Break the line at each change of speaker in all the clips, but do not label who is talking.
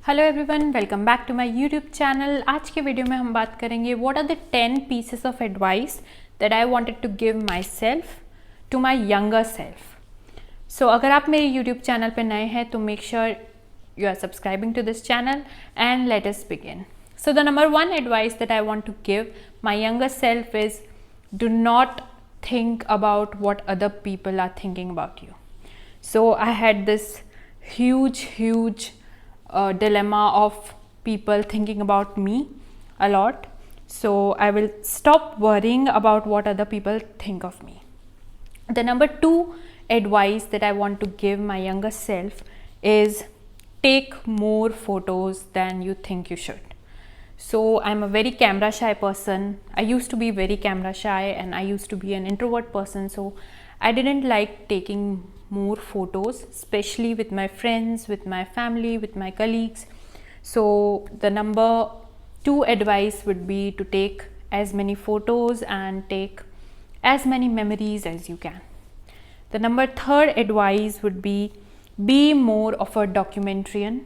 Hello everyone, welcome back to my YouTube channel. आज के video में हम बात करेंगे what are the 10 pieces of advice that I wanted to give myself to my younger self. So अगर आप मेरे यूट्यूब चैनल पर नए हैं तो make sure you are subscribing to this channel and let us begin. So the number one advice that I want to give my younger self is do not think about what other people are thinking about you. So I had this huge dilemma of people thinking about me a lot. So I will stop worrying about what other people think of me. The number two advice that I want to give my younger self is take more photos than you think you should. So I'm a very camera shy person. I used to be very camera shy and I used to be an introvert person, so I didn't like taking more photos, especially with my friends, with my family, with my colleagues. So the number two advice would be to take as many photos and take as many memories as you can. The number third advice would be more of a documentarian.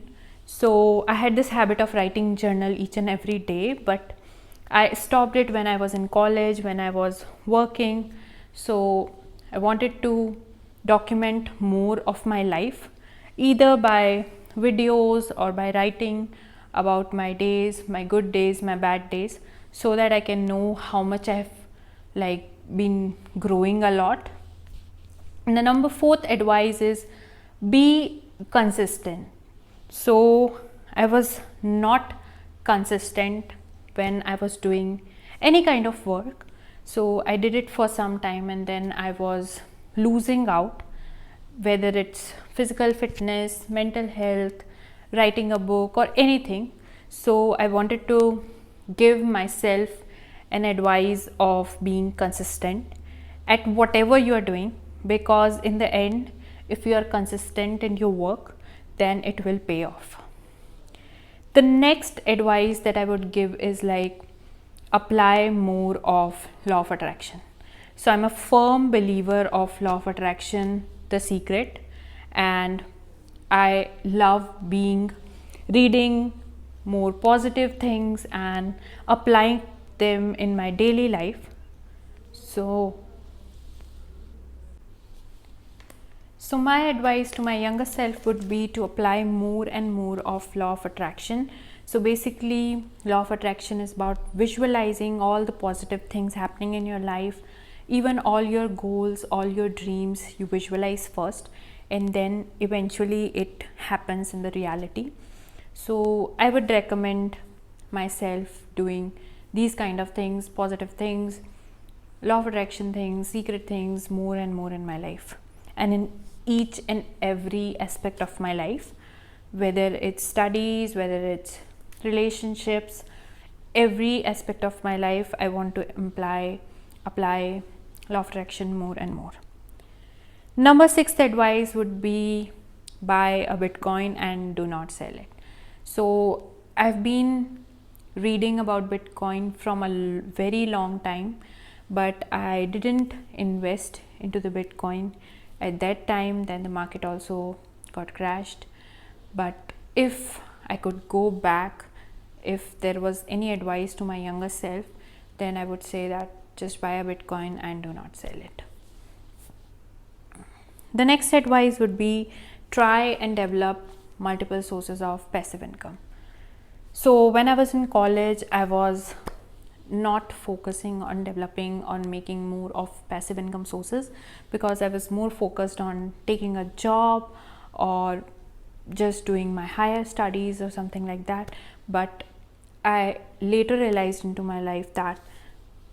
So I had this habit of writing journal each and every day, but I stopped it when I was in college, when I was working. So I wanted to document more of my life, either by videos or by writing about my days, my good days, my bad days, so that I can know how much I've been growing a lot. And the number fourth advice is be consistent. So I was not consistent when I was doing any kind of work. So I did it for some time and then I was losing out, whether it's physical fitness, mental health, writing a book or anything. So I wanted to give myself an advice of being consistent at whatever you are doing, because in the end, if you are consistent in your work, then it will pay off. The next advice that I would give is apply more of law of attraction. So I'm a firm believer of law of attraction, The Secret, and I love reading more positive things and applying them in my daily life. So my advice to my younger self would be to apply more and more of law of attraction. So basically, law of attraction is about visualizing all the positive things happening in your life, even all your goals, all your dreams, you visualize first and then eventually it happens in the reality. So I would recommend myself doing these kind of things, positive things, law of attraction things, secret things, more and more in my life, and in each and every aspect of my life, whether it's studies, whether it's relationships, every aspect of my life I want to apply law of attraction more and more. Number sixth advice would be buy a Bitcoin and do not sell it. So I've been reading about Bitcoin from a very long time, but I didn't invest into the Bitcoin at that time. Then the market also got crashed. But if I could go back, if there was any advice to my younger self, then I would say that just buy a Bitcoin and do not sell it. The next advice would be try and develop multiple sources of passive income. So when I was in college, I was not focusing on developing, on making more of passive income sources, because I was more focused on taking a job or just doing my higher studies or something like that. But I later realized into my life that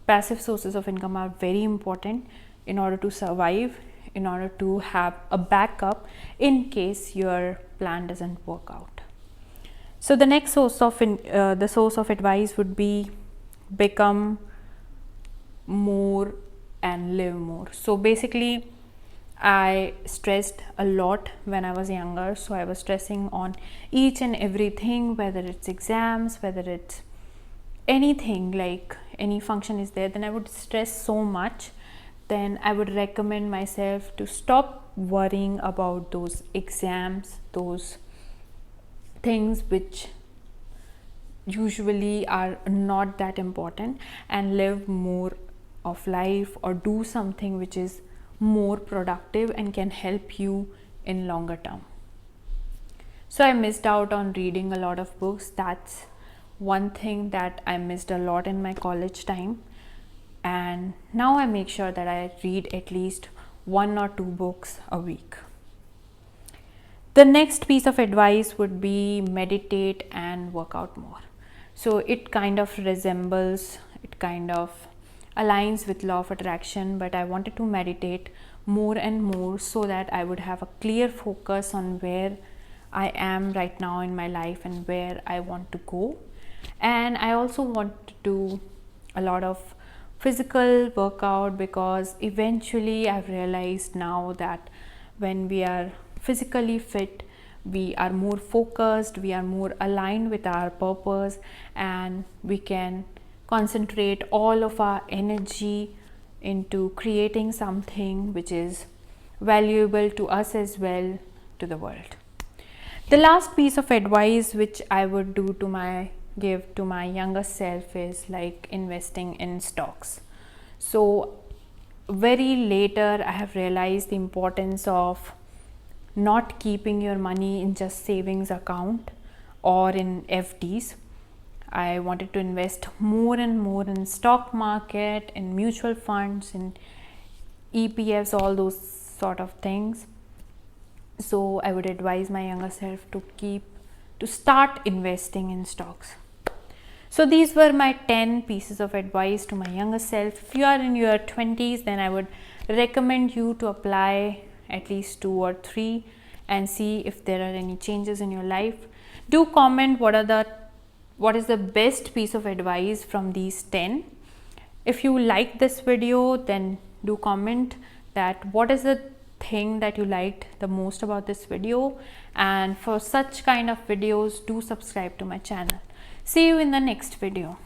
passive sources of income are very important in order to survive, in order to have a backup in case your plan doesn't work out. So the next source of advice would be become more and live more. So basically, I stressed a lot when I was younger. So I was stressing on each and everything, whether it's exams, whether it's anything, like any function is there, then I would stress so much. Then I would recommend myself to stop worrying about those exams, those things which usually are not that important and live more of life, or do something which is more productive and can help you in longer term. So I missed out on reading a lot of books. That's one thing that I missed a lot in my college time, and now I make sure that I read at least 1 or 2 books a week. The next piece of advice would be meditate and work out more. So it kind of aligns with law of attraction, but I wanted to meditate more and more so that I would have a clear focus on where I am right now in my life and where I want to go. And I also want to do a lot of physical workout, because eventually I've realized now that when we are physically fit, we are more focused, we are more aligned with our purpose, and we can concentrate all of our energy into creating something which is valuable to us as well, to the world. The last piece of advice which I would give to my younger self is like investing in stocks. So very later I have realized the importance of not keeping your money in just savings account or in FDs. I wanted to invest more and more in stock market, in mutual funds, in EPFs, all those sort of things. So I would advise my younger self to start investing in stocks. So these were my 10 pieces of advice to my younger self. If you are in your 20s, then I would recommend you to apply at least 2 or 3 and see if there are any changes in your life. Do comment what is the best piece of advice from these 10. If you like this video, then do comment that what is the thing that you liked the most about this video, and for such kind of videos, do subscribe to my channel. See you in the next video.